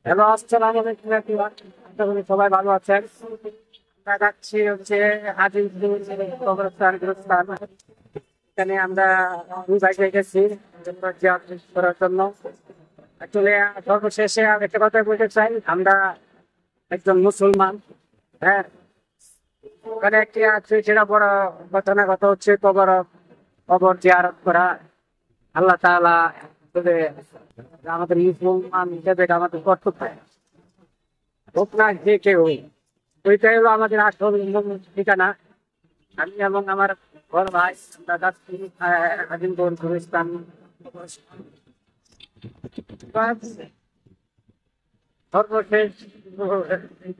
Hello, আসসালামু আলাইকুম everyone. আশা করি সবাই ভালো আছেন। আমরা যাচ্ছি হচ্ছে আজিমপুর কবরস্থান গুরুস্থান। এখানে আমরা দুই জায়গায় গেছি জিয়ারত করার জন্য। আসলে সর্বশেষে একটা কথা বলতে চাই, আমরা একজন মুসলমান। হ্যাঁ, ওখানে একটি আছে, সেটা বড় ঘটনা কথা হচ্ছে কবর জিয়ারত করা। আল্লাহ তাআলা তবে আমাদের মুসলমান হিসেবে এটা আমাদের কর্তব্য। হোক না যে কেউ, ওইটাই হলো আমাদের আসল মূল ঠিকানা। আমি এবং আমার বড় ভাই আমরা যাচ্ছি আজিমপুর গুলিস্তান। সর্বশেষ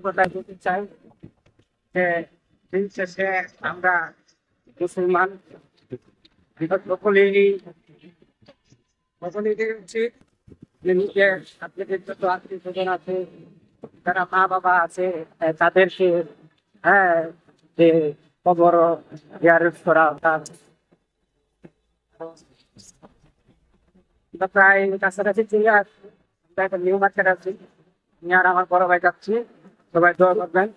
কথায় বলতে চাই যে দিন শেষে আমরা মুসলমান সকলেরই উচিত নিজে আপনাদের যত আত্মীয় স্বজন আছে, যারা মা বাবা আছে, তাদেরকে হ্যাঁ যে কবর জিয়ারত করা। প্রায় কাছাকাছি চলে আসছি, একটা নিউ মার্কেট আছি, আমি আর আমার বড় ভাই যাচ্ছি। সবাই দোয়া করবেন।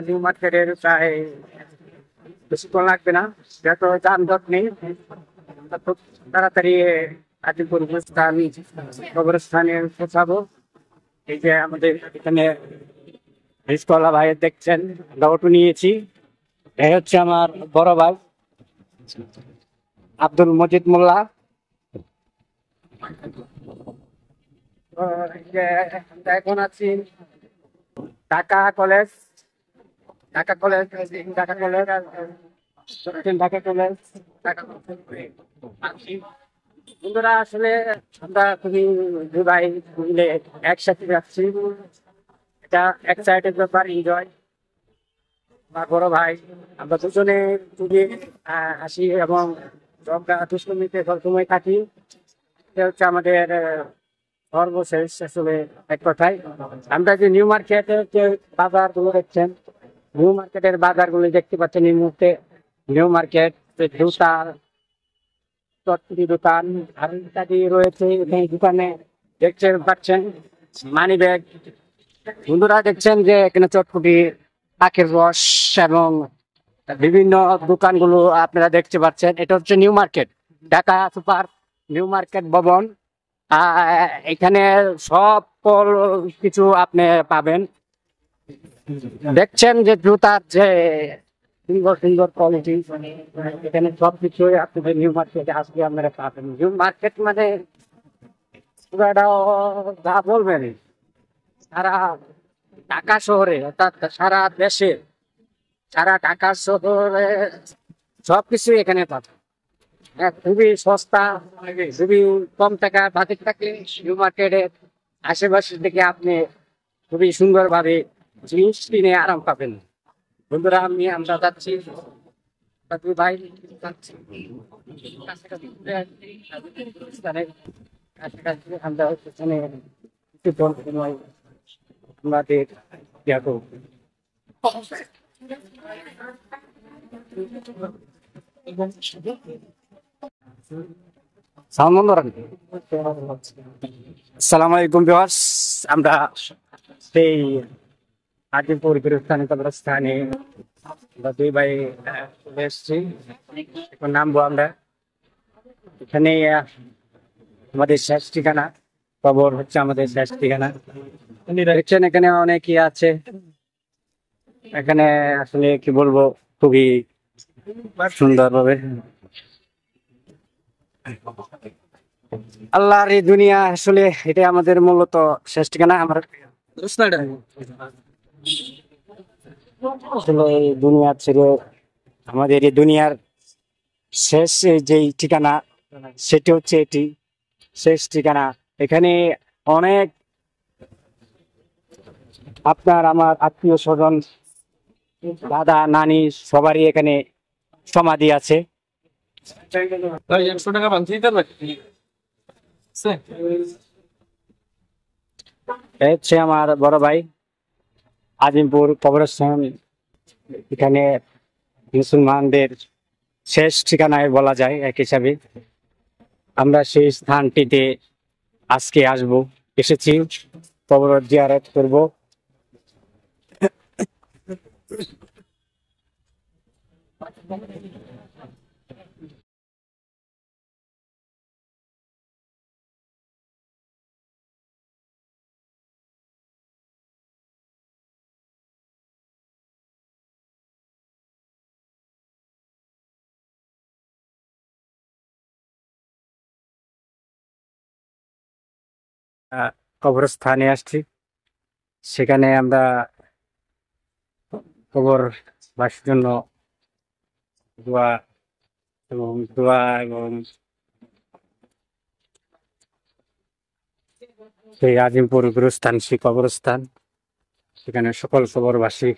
নিউ মার্কেটের প্রায় বেশিক্ষণ লাগবে না, যেহেতু যানজট নেই। আমরা খুব তাড়াতাড়ি আজিমপুর কবরস্থানে পৌঁছাবো। এই যে আমাদের এখানে রিস্কওয়ালা ভাই দেখছেন, আমরা অটো নিয়েছি। এই হচ্ছে আমার বড় ভাই আব্দুল মজিদ মোল্লা। আমরা এখন আছি Dhaka college, Dhaka college, Dhaka college, Dhaka college, Dhaka college. বন্ধুরা, আসলে আমরা খুবই দুই ভাই মিলে একসাথে যাচ্ছি। এটা এক্সাইটেড ব্যাপার, এনজয়। আমার বড় ভাই, আমরা দুজনে খুবই হাসি এবং দুষ্টমিতে সবসময় থাকি। এটা হচ্ছে আমাদের সর্বশেষ আসলে এক কথায়। আমরা যে নিউ মার্কেটের যে বাজার গুলো দেখছেন, নিউ মার্কেটের বাজার গুলো দেখতে পাচ্ছেন এই মুহূর্তে। নিউ মার্কেট জুতা, চটপটি দোকান আর ইত্যাদি রয়েছে। এই দোকানে দেখতে পাচ্ছেন মানি ব্যাগ। বন্ধুরা দেখছেন যে এখানে চটপটি, আখের রস এবং বিভিন্ন দোকানগুলো আপনারা দেখতে পাচ্ছেন। এটা হচ্ছে new market, Dhaka super new market ভবন। এখানে সকল কিছু আপনি পাবেন। দেখছেন যে জুতার যে সুন্দর সুন্দর কোয়ালিটি, এখানে সবকিছুই আপনাদের নিউ মার্কেটে আসলে আপনারা পাবেন। নিউ মার্কেট মানে যা বলবেন, সারা ঢাকা শহরে অর্থাৎ সারা দেশে, সারা ঢাকা শহরে সবকিছু এখানে পাবেন। হ্যাঁ, খুবই সস্তা, খুবই কম টাকা বাজেট থাকলে নিউ মার্কেটের আশেপাশের দিকে আপনি খুবই সুন্দরভাবে জিনিস কিনে আরাম পাবেন। বন্ধুরা, আমরা যাচ্ছি, দুই ভাই যাচ্ছি কাছাকাছি আমরা ওখানে আমাদের ইয়া করব। আসসালামু আলাইকুম ভিউয়ার্স, আমরা সেই আজিমপুর গুরুস্থানে কবরস্থানে আমরা দুই ভাই চলে এসছি। এখন নামবো আমরা। এখানে আমাদের শেষ ঠিকানা, কবর হচ্ছে আমাদের শেষ ঠিকানা। দেখছেন এখানে অনেকই আছে। এখানে আসলে কি বলবো, খুবই সুন্দর ভাবে আল্লাহর এই দুনিয়া, আসলে এটাই আমাদের মূলত শেষ ঠিকানা। আমার আসলে এই দুনিয়া ছেড়ে আমাদের এই দুনিয়ার শেষ যেই ঠিকানা, সেটি হচ্ছে এটি শেষ ঠিকানা। এখানে অনেক আপনার আমার আত্মীয় স্বজন, দাদা নানি সবারই এখানে সমাধি আছে। হচ্ছে আমার বড় ভাই আজিমপুর কবরস্থান। এখানে মুসলমানদের শেষ ঠিকানায় বলা যায় এক হিসাবে। আমরা সেই স্থানটিতে আজকে এসেছি। কবর জিয়ারত করব। কবরস্থানে আসছি, সেখানে আমরা কবর বাসীর জন্য দোয়া এবং সেই আজিমপুর গুরুস্থান, সেই কবরস্থান, সেখানে সকল কবরবাসী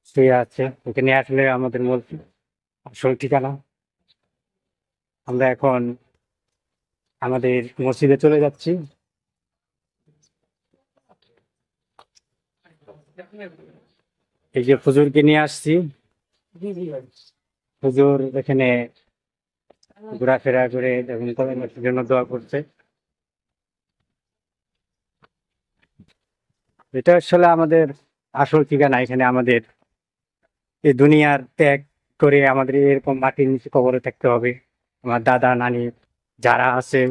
শুয়ে আছে। এখানে আসলে আমাদের মূল আসল ঠিকানা। আমরা এখন আমাদের মসজিদে চলে যাচ্ছি। এই যে হুজুরকে নিয়ে আসছি, হুজুর এখানে ঘোরাফেরা করে এবং কবরবাসীর জন্য দোয়া করছে। এটা আসলে আমাদের আসল ঠিকানা। এখানে আমাদের এই দুনিয়ার ত্যাগ করে আমাদের এরকম মাটির নিচে কবরে থাকতে হবে। আমার দাদা নানি যারা আছে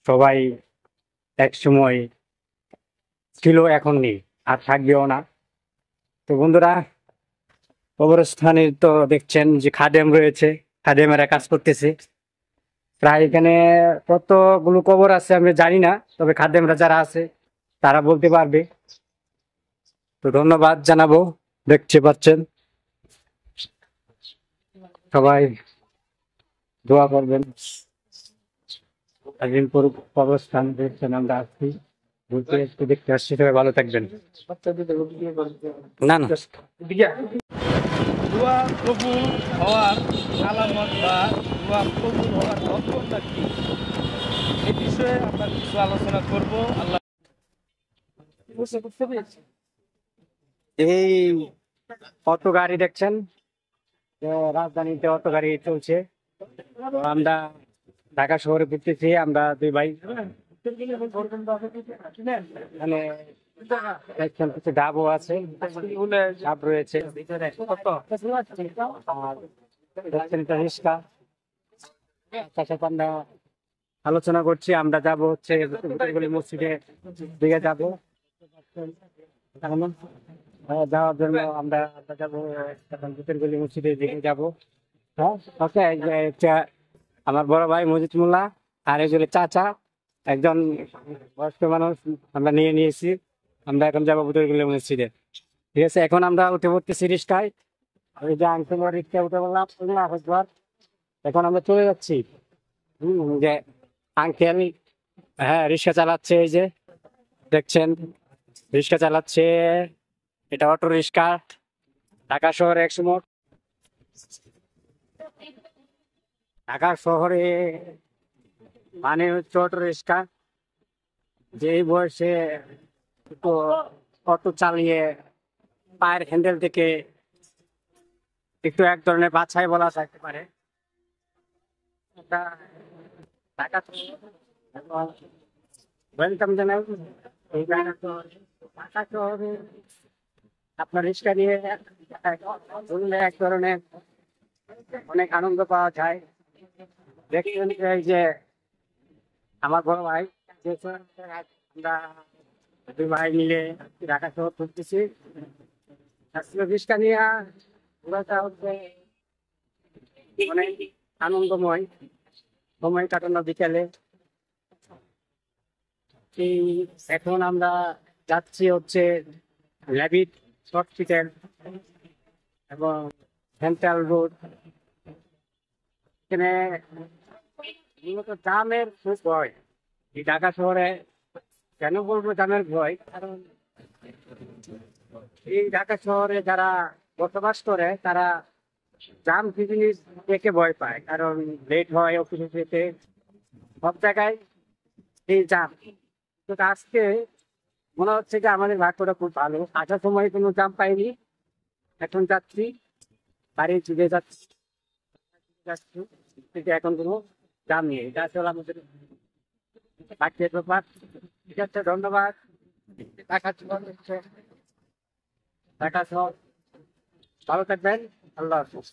সবাই এক সময় ছিল, এখন নেই, আর থাকবেও না। তো বন্ধুরা, কবরস্থানে তো দেখছেন যে খাদেম রয়েছে, খাদেমেরা কাজ করতেছে। প্রায় এখানে কতগুলো কবর আছে আমি জানি না, তবে খাদেমরা যারা আছে তারা বলতে পারবে। তো ধন্যবাদ জানাবো। দেখতে পাচ্ছেন সবাই দোয়া করবেন। আজিমপুর কবরস্থান দেখছেন, আমরা আসছি ঘুরতে, একটু দেখতে আসছি। সবাই ভালো থাকবেন। না না, দোয়া কবুল হওয়ার আলামত বা দোয়া কবুল হওয়ার লক্ষণটা কি, এই বিষয়ে আমরা কিছু আলোচনা করব। আল্লাহ এই অটো গাড়ি দেখছেন, রাজধানীতে অটো গাড়ি চলছে। তো আমরা ঢাকা শহরে ঘুরতেছি, আমরা দুই ভাই। মানে দেখছেন কিছু ডাবও আছে, ডাব রয়েছে। আর দেখছেন এটা রিক্সা। তার সাথে আমরা আলোচনা করছি, আমরা যাব হচ্ছে বুটারগুলি মসজিদে দিকে যাবো। যাওয়ার জন্য আমরা যাবো এখন বুটারগুলি মসজিদের দিকে যাবো। হ্যাঁ, ওকে। আমার বড় ভাই মজিদ মোল্লা, আর একজন চাচা, একজন বয়স্ক মানুষ আমরা নিয়ে নিয়েছি। আমরা এখন যাবো বুটারগুলি মসজিদে। ঠিক আছে, এখন আমরা উঠে পড়তেছি রিক্সায়। ওই যে আঙ্কেল রিক্সা উঠে বললাম, এখন আমরা চলে যাচ্ছি। যে আঙ্কেল, হ্যাঁ, রিক্সা চালাচ্ছে। এই যে দেখছেন রিক্সা চালাচ্ছে, এটা অটো রিক্সা। ঢাকা শহরে একসময়, ঢাকা শহরে মানে হচ্ছে অটো রিক্সা। যে এই বয়সে একটু অটো চালিয়ে পায়ের হ্যান্ডেল থেকে একটু এক ধরনের বাছাই বলা থাকতে পারে। এটা ঢাকা ওয়েলকাম জানাই এই ঢাকা শহরে। ঢাকা শহরে আপনার রিক্সা নিয়ে ঘুরলে এক ধরনের অনেক আনন্দ পাওয়া যায়। দেখছেন এই যে আমার বড় ভাই, যে আমরা দুই ভাই মিলে ঢাকা শহর ঘুরতেছি। আসলে রিক্সা নিয়ে ঘোরাটা হচ্ছে অনেক আনন্দময় সময় কাটানো বিকেলে। এই এখন আমরা যাচ্ছি হচ্ছে র্যাবিট হসপিটাল এবং সেন্ট্রাল রোড। এখানে মূলত জামের খুব ভয় এই ঢাকা শহরে। কেন বলবো জামের ভয়? কারণ এই ঢাকা শহরে যারা বসবাস করে তারা জাম কি জিনিস দেখে ভয় পায়, কারণ লেট হয় অফিসে যেতে, সব জায়গায় এই জাম। তো আজকে মনে হচ্ছে যে আমাদের ভাগ্যটা খুব ভালো, আসার সময় কোনো জাম পাইনি। এখন যাচ্ছি, বাড়ি চলে যাচ্ছি যাচ্ছি, কিন্তু এখন কোনো জাম নেই। এটা আসলে আমাদের ভাগ্যের ব্যাপার। ঠিক আছে, ধন্যবাদ। ঢাকা জীবন হচ্ছে ঢাকা শহর। ভালো থাকবেন, আল্লাহ হাফিজ।